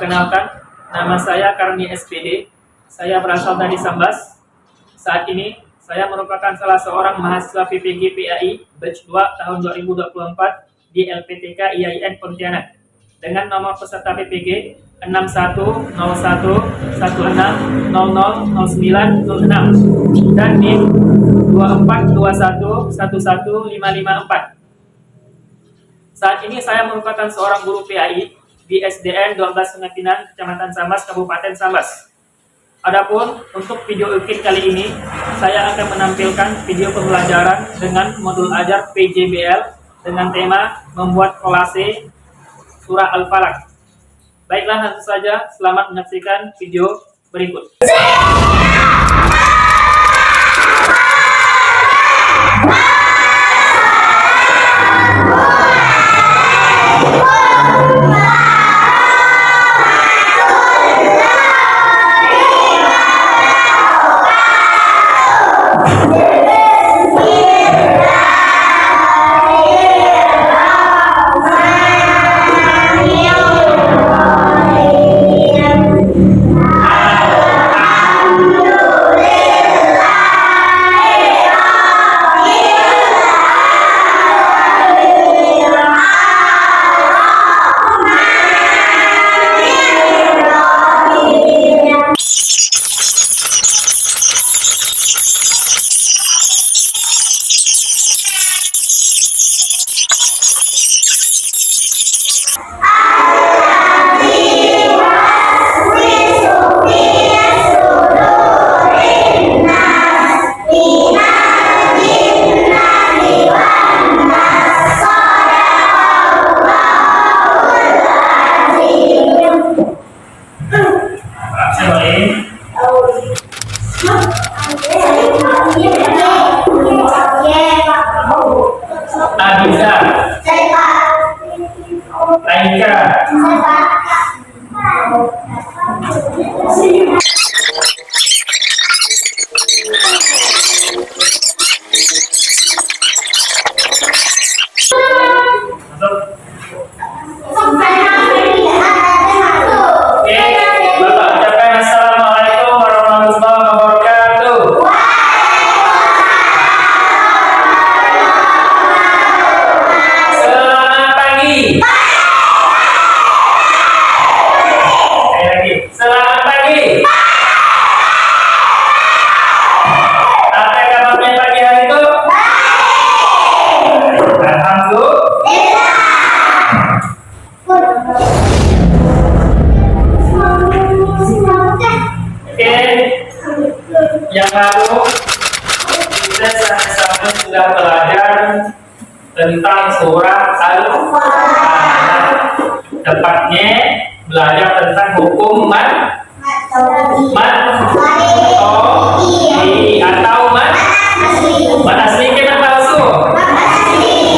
Perkenalkan, nama saya Karni SPD. Saya berasal dari Sambas. Saat ini, saya merupakan salah seorang mahasiswa PPG PAI Batch 2 tahun 2024 di LPTK IAIN Pontianak dengan nomor peserta PPG 610116000906 dan NIM 242111554. Saat ini saya merupakan seorang guru PAI di SDN 12 Sungai Pinang, Kecamatan Sambas, Kabupaten Sambas. Adapun untuk video UKIT kali ini, saya akan menampilkan video pembelajaran dengan modul ajar PJBL dengan tema membuat kolase surah Al-Falaq. Baiklah, langsung saja selamat menyaksikan video berikut. Abisa, Laika, yang lalu kita sama-sama sudah belajar tentang surah Al-Falaq. Tepatnya belajar tentang hukum mad atau mad asli kita palsu.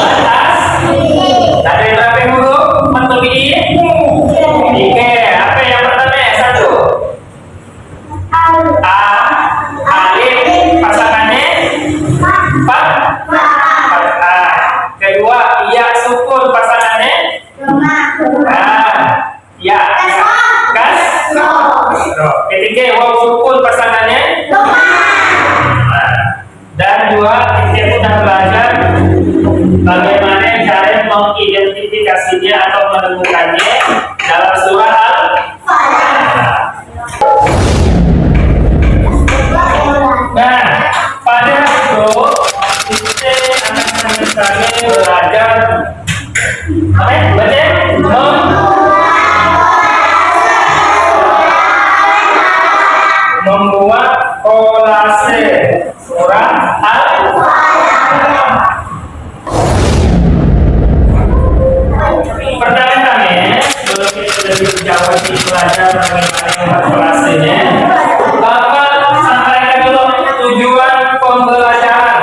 Mad asli. Ada berapa huruf mad tabi'i? 3. Apa yang pertama? 1. Alif pasangannya fathah. Kedua, ya sukun pasangannya ya kasroh. Ketiga, waw sukun pasangannya dan dua, kita sudah belajar bagaimana cara mengidentifikasinya atau menemukannya dalam surah Al-Falaq. Nah, pada itu kita akan belajar membuat kolase surah Al-Falaq. Pertama-tama, sebelum kita lebih jauh belajar bagaimana membuat kolasenya, Bapak sampaikan dulu tujuan pembelajaran.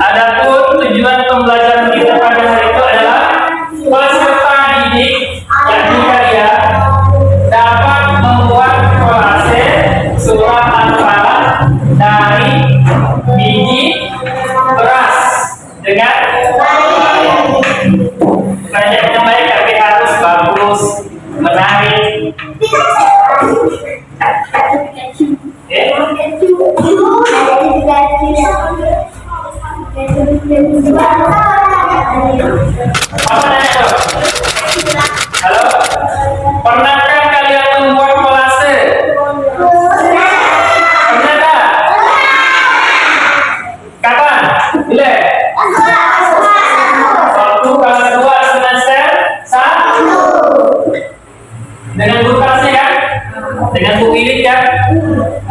Adapun tujuan pembelajaran kita pada hari itu adalah peserta didik yang kalian dapat membuat kolase surah Al-Falaq dari biji beras dengan banyak yang baik, tapi harus bagus, menarik,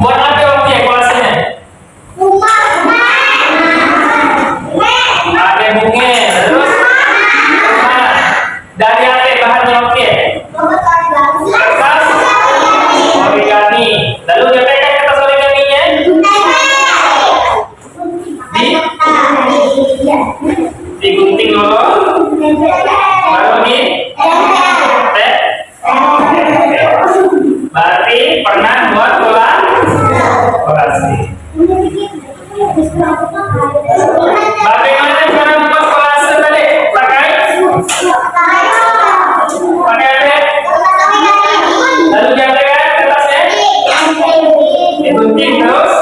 Buat apa oke kolasinya? Ada bunga. Terus dari apa bahannya oke? Kertas origami. Lalu diapakan kertas origaminya? Digunting dulu. Baru di berarti pernah buat kolasi. Bagaimana cara membuat kolase tadi? Pakai apa? Lalu diapakan kertasnya? Digunting terus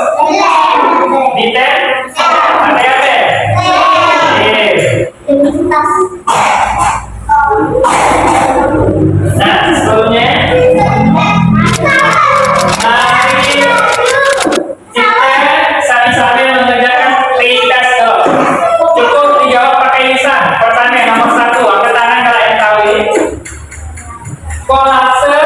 ditem pakai apa? Nah, sebelumnya mari kita saling-saling mengerjakan ringkas dong. Cukup dijawab pakai lisan. Pertanyaan nomor 1, angkat tangan kalau yang tahu ini. Kolase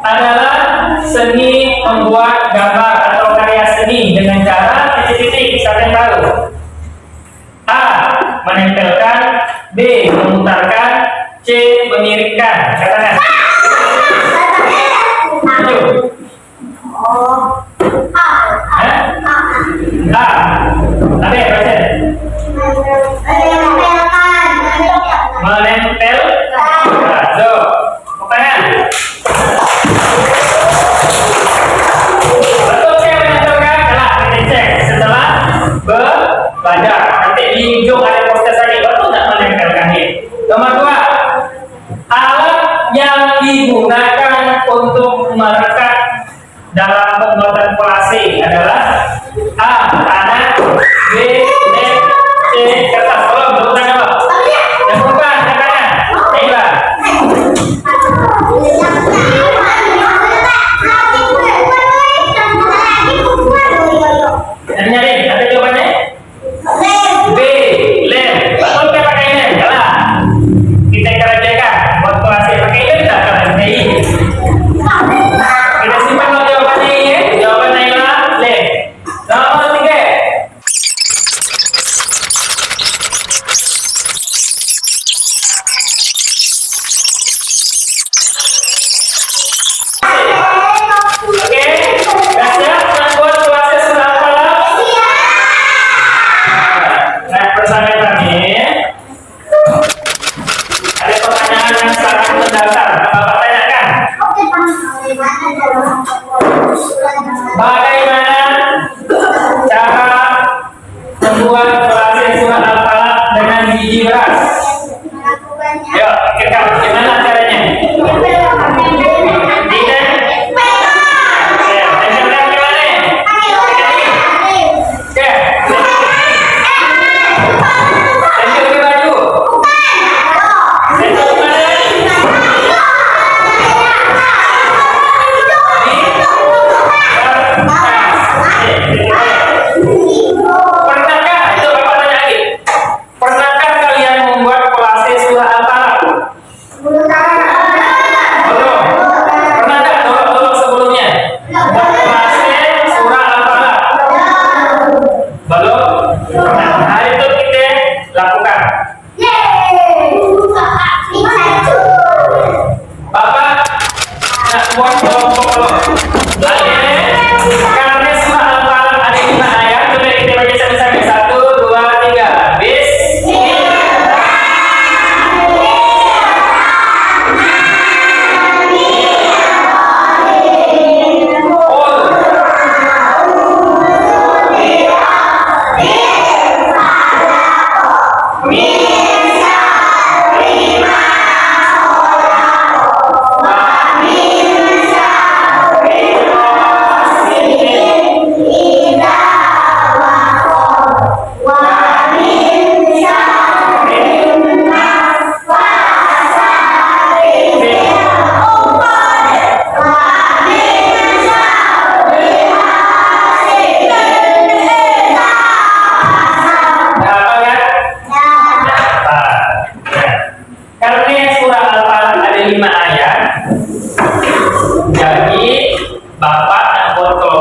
adalah seni membuat gambar atau karya seni dengan cara titik-titik. Siapa yang tahu? A. Menempelkan. B. Memutarkan. C. Mengiringkan. Katakan. Ayo. A. Ada ya baca? Menempel. So, pertanyaan. Betul saya menentukan adalah kita cek setelah belajar. Nanti di ujung ada proses lagi. Betul nggak menempelkan ini? Nomor 2, alat yang digunakan untuk merekat dalam pembuatan kolase adalah A. Tanah, B. lem, C. Kertas. Tolong berutang apa? Yang bukan tangan. Baiklah. Nyari, ada jawabannya? B. Lem. Betul nggak pakai lem? Salah. Kita kerjakan buat kolase pakai lem tak? Pakai. Kita simpan dulu jawabannya ya. Jawabannya adalah lem. Nomor 3. Oke, dah siap membuat kolase sudah malam? Nah, persamaan kami. Ada pertanyaan yang sangat mendasar. Bapak tanyakan. Bagaimana cara membuat kolase surat Al-Falaq dengan biji beras? Yuk, pikirkan gimana caranya? Tidak. Ya, tempelkan gimana? Oke. Tempel di baju. Tempel di mana? Di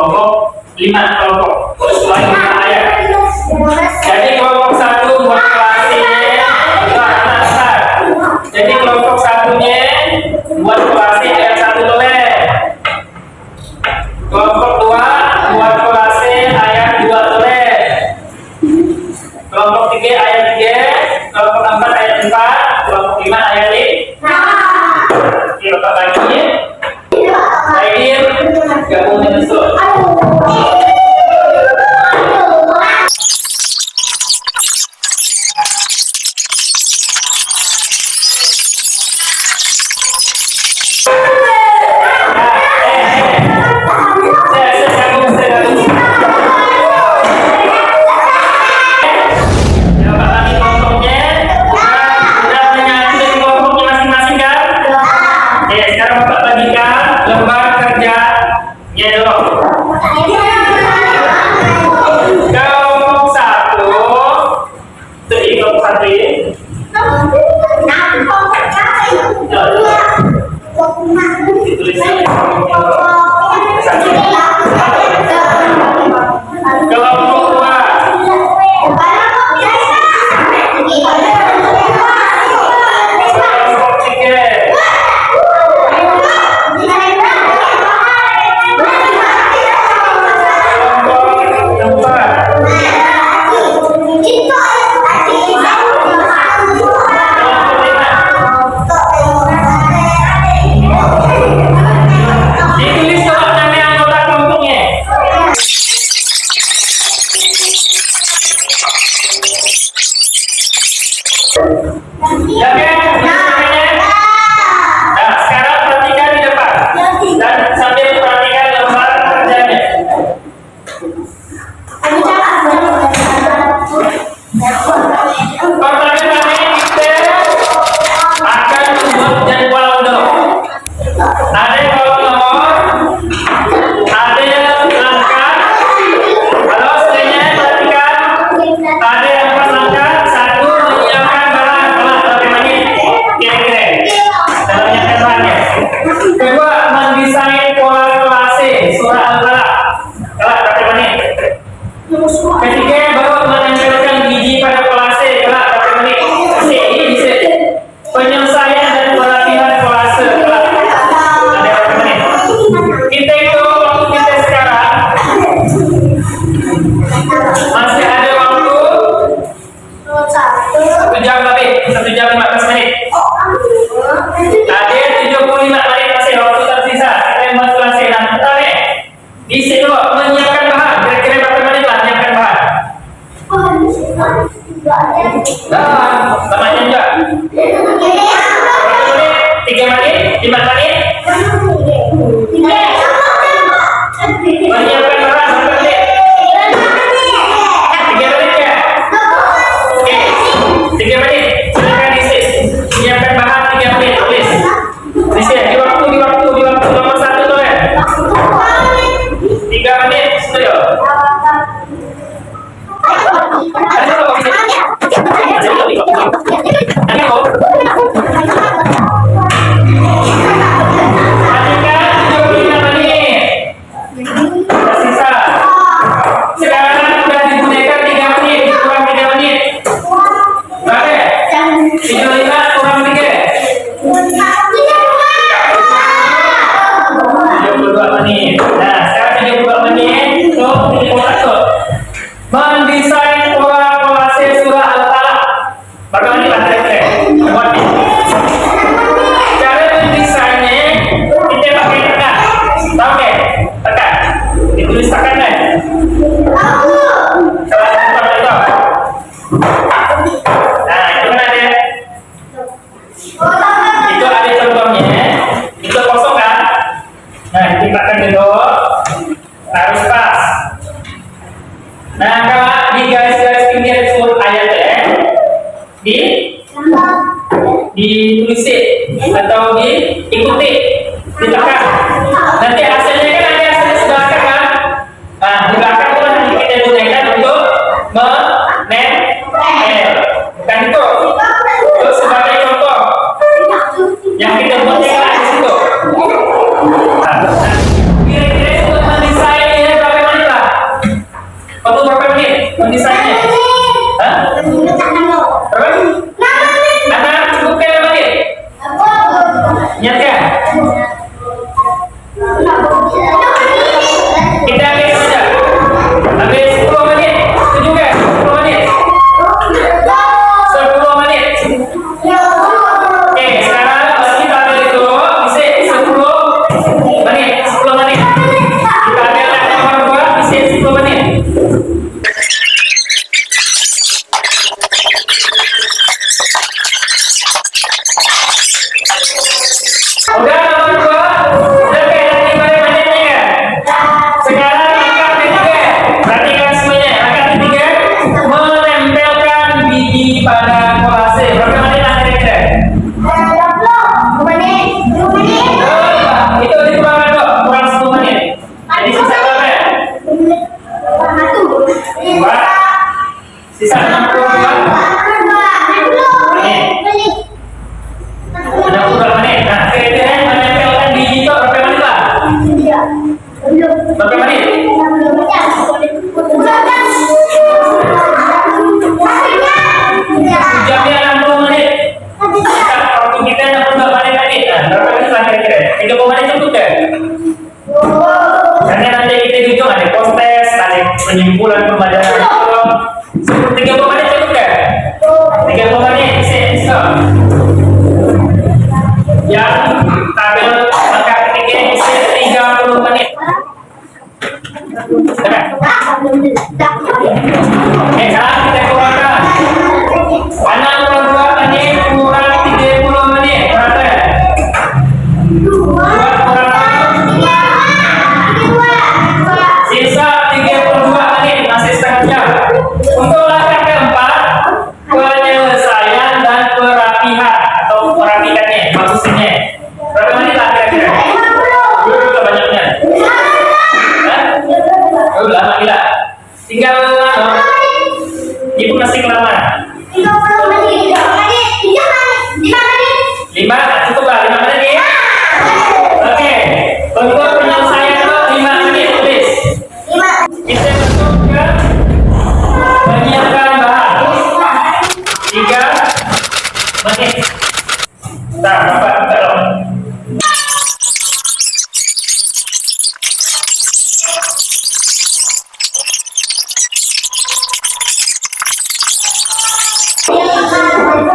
kelompok 5 kelompok sesuai dengan ayat. Jadi kelompok 1 buat kelas C besar. Jadi kelompok satunya buat kelas C ayat 1 boleh. Kelompok 2 buat kelas C ayat 2 boleh. Kelompok 3 ayat 3, kelompok 4 ayat 4, kelompok 5 ayat 5. Oke, Bapak bagi. Akhir gabung dengan Sul. ditulis atau diikuti di belakang. Nanti hasilnya kan ada hasil sebelah kan? Nah, di belakang itu nanti kita gunakan untuk menempel. Bukan itu. Itu sebagai contoh yang kita buat yang di situ. Kira-kira untuk mendesain di ujung ada postes, ada penyimpulan pembelajaran. 30 menit cukup nggak? 30 menit bisa. Yang tabel langkah ketiga bisa 30 menit. Benar? Oke, sekarang kita kurangkan 62 menit kurang 30 menit. Berapa? 2 kurang sisa 32 menit, masih setengah jam. Untuk langkah keempat, penyelesaian dan perapihan atau perapikannya, maksudnya. Berapa menit lah kira-kira? Berapa banyaknya? Oh, lama gila. Tinggal ibu masih lama. 5, cukup lah 5 menit ya. Oke, untuk penyelesaian itu 5 menit tulis. Kita masuk ke menyiapkan bahan 3 menit. Nah, Bapak buka dong.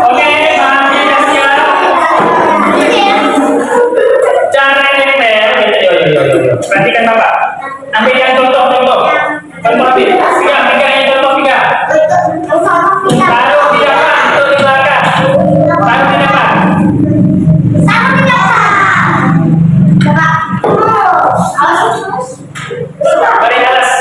Oke, bahannya sudah siap. Cara nempel, yo. Perhatikan Bapak. Ambil yang contoh. Contoh ambil. Pegang yang contoh pegang. Taruh di depan, itu di belakang. Taruh di depan. Beri alas.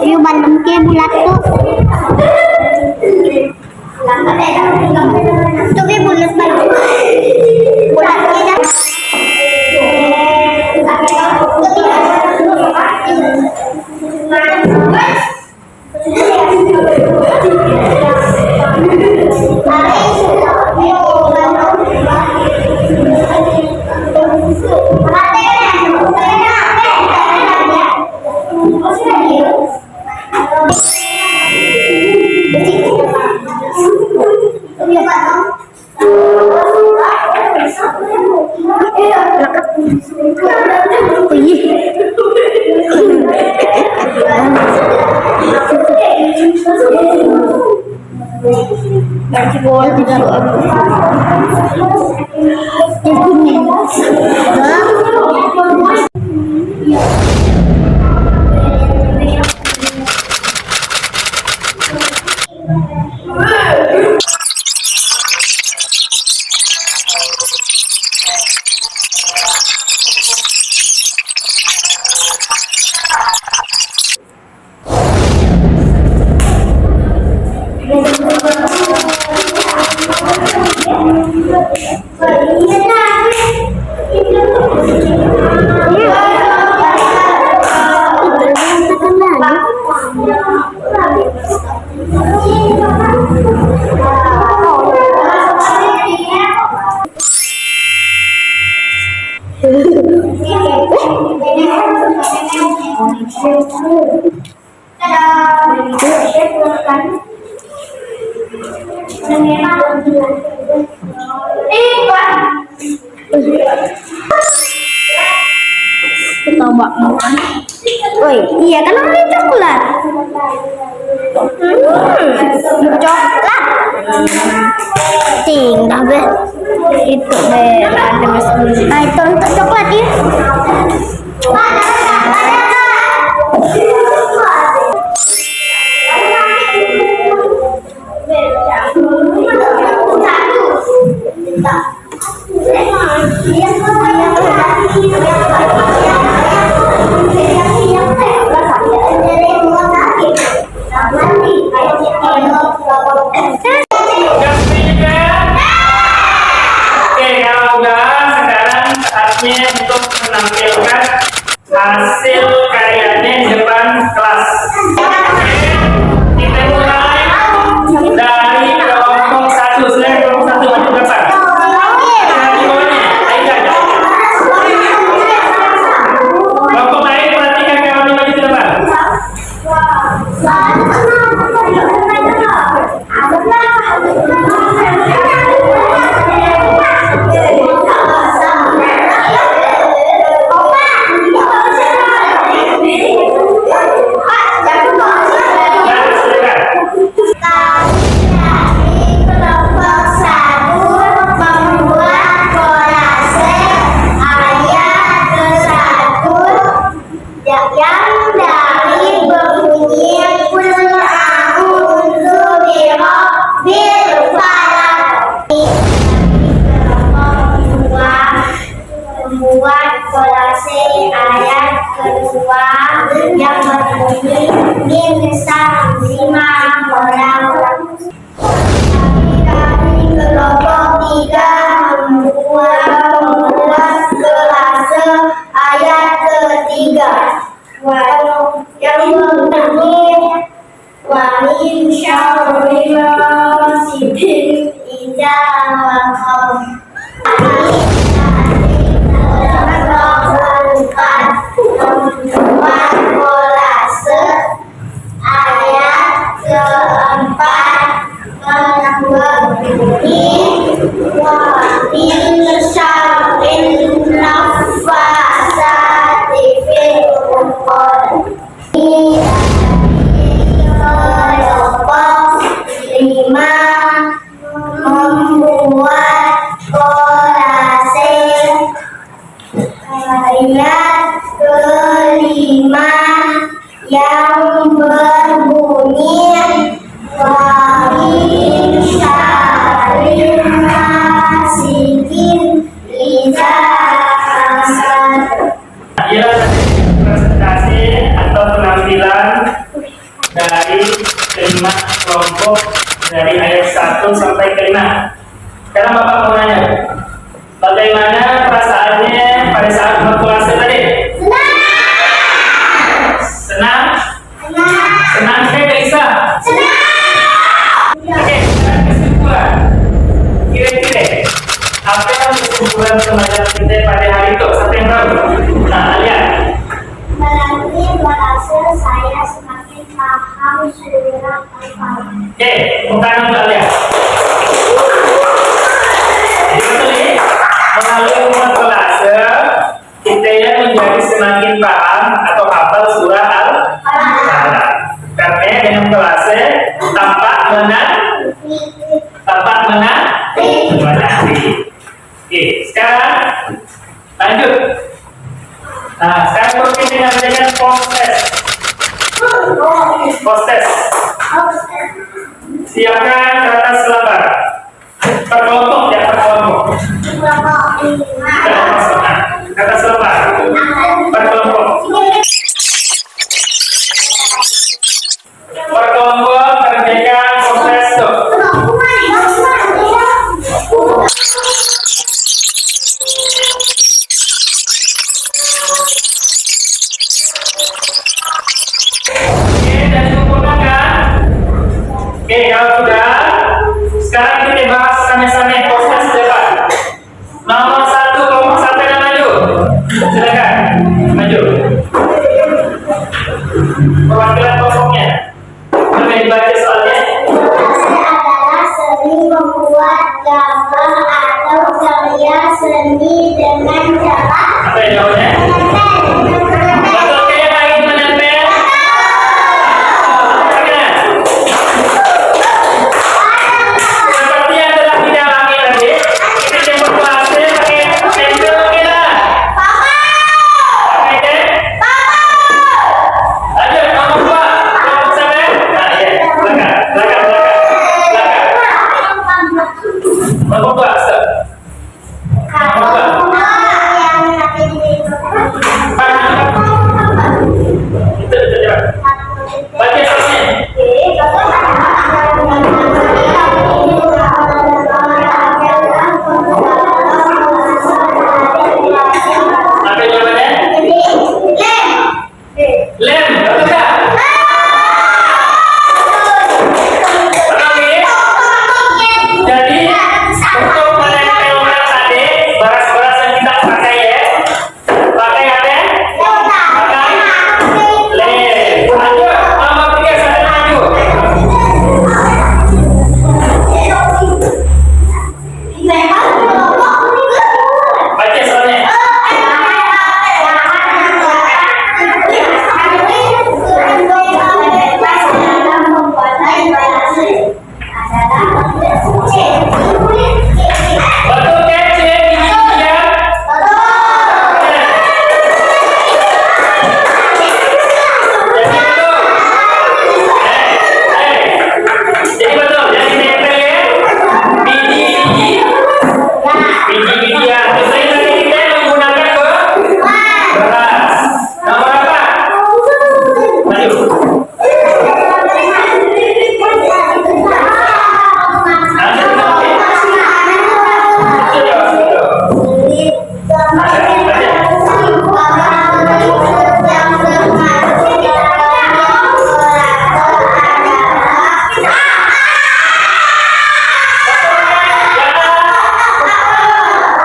Yung balon ke bulat tuh. Tuh ke bulat balon. Bulat ke dah. Woi, iya kan namanya coklat. Coklat. Tinggal be. Itu be ada mesin. Nah itu untuk coklat ya. Udah semuanya kan? Oke, kalau udah, sekarang saatnya untuk menampilkan hasil karyanya di depan kelas. Oke, kita mulai dari kelompok 1. Silakan kelompok 1 maju ke depan. Ada di bawahnya, Aida. Kelompok lain perhatikan kawan maju ke depan. Membuat kolase ayat kedua yang berbunyi Insan 5 orang. Dari kelompok 3 membuat kolase ayat ketiga yang berbunyi wa min syarril hasidin idza waqab. Membuat kolase ayat keempat yang berbunyi wa min syarril naffasati fil uqad. Kelompok 5 membuat kolase ayat kelima yang berbunyi wa min syarril hasidin idza hasad. Inilah presentasi atau penampilan dari kelima kelompok dari ayat 1 sampai ke 5. Sekarang Bapak mau nanya, bagaimana perasaannya pada saat berkolase tadi? Senang? Senang sekali Lisa? Oke, sekarang kesimpulan. Kira-kira apa yang kesimpulan pembelajaran kita pada hari itu? Siapa yang tahu? Nah, lihat. Melalui kolase saya semakin paham surah Al-Fatihah. Oke, bukan untuk lihat. melalui umur kelas kita yang menjadi semakin paham atau hafal surah Al-Falaq. Karena dengan kelasnya tampak menanti. Oke, sekarang lanjut. Nah, sekarang berikut dengan proses. Siapkan kertas lembar. Per kelompok ya, per kelompok. Kertas lembar. Per kelompok. Per kelompok kerjakan proses tuh. Oke, dan sempurnakan. Oke, kalau sudah, sekarang kita bahas sama-sama proses debat. Nomor 1 kelompok sampai dan maju. Silakan, maju. Perwakilan kelompoknya. Boleh dibaca soalnya. adalah seni membuat gambar atau karya seni dengan cara Apa yang jawabnya? Betul, kayak lagi menempel. Seperti yang telah didalami tadi, kita jemput kelasnya pakai pensil kita. Pakai pen. Lanjut, nomor 2. Kelompok sampai. Nah, iya. Belakang. Nomor 2, stop. Itu cepat. Baca soalnya. Apa jawabannya? Lem, betul tak? Betul ya? Jadi untuk menempelkan tadi baras-baras yang kita pakai ya, pakai apa? Pakai lem. Lanjut, nomor 3 sampai maju. Baca soalnya. Betul kece, gigi ya. Jadi betul, jadi nempel ya. Biji-biji ya. Terus ini tadi kita menggunakan beras. Nomor apa? Maju.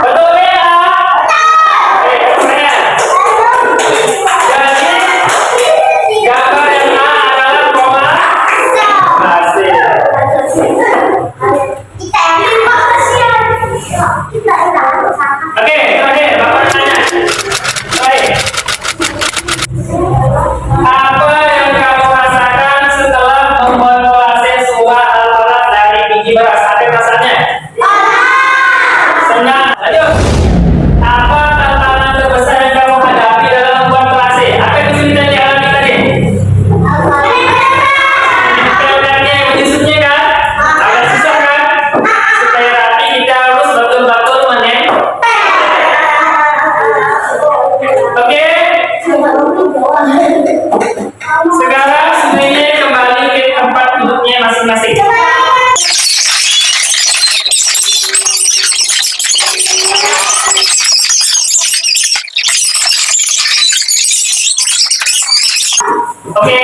Betul ya? Jadi gambar yang A adalah koma hasil. Oke, terakhir Bapak tanya. Baik. Apa yang kamu rasakan setelah membaca surah Al-Falaq dari biji beras? Apa rasanya? Senang. Lanjut. Apa tantangan terbesar yang kamu hadapi dalam membuat kelas? Apa kesulitan yang alami tadi? Menempelkannya yang menyusutnya kan? Agak susah kan? Supaya rapi kita harus betul-betul menempel. Oke? Sekarang semuanya kembali ke tempat duduknya masing-masing. Oke,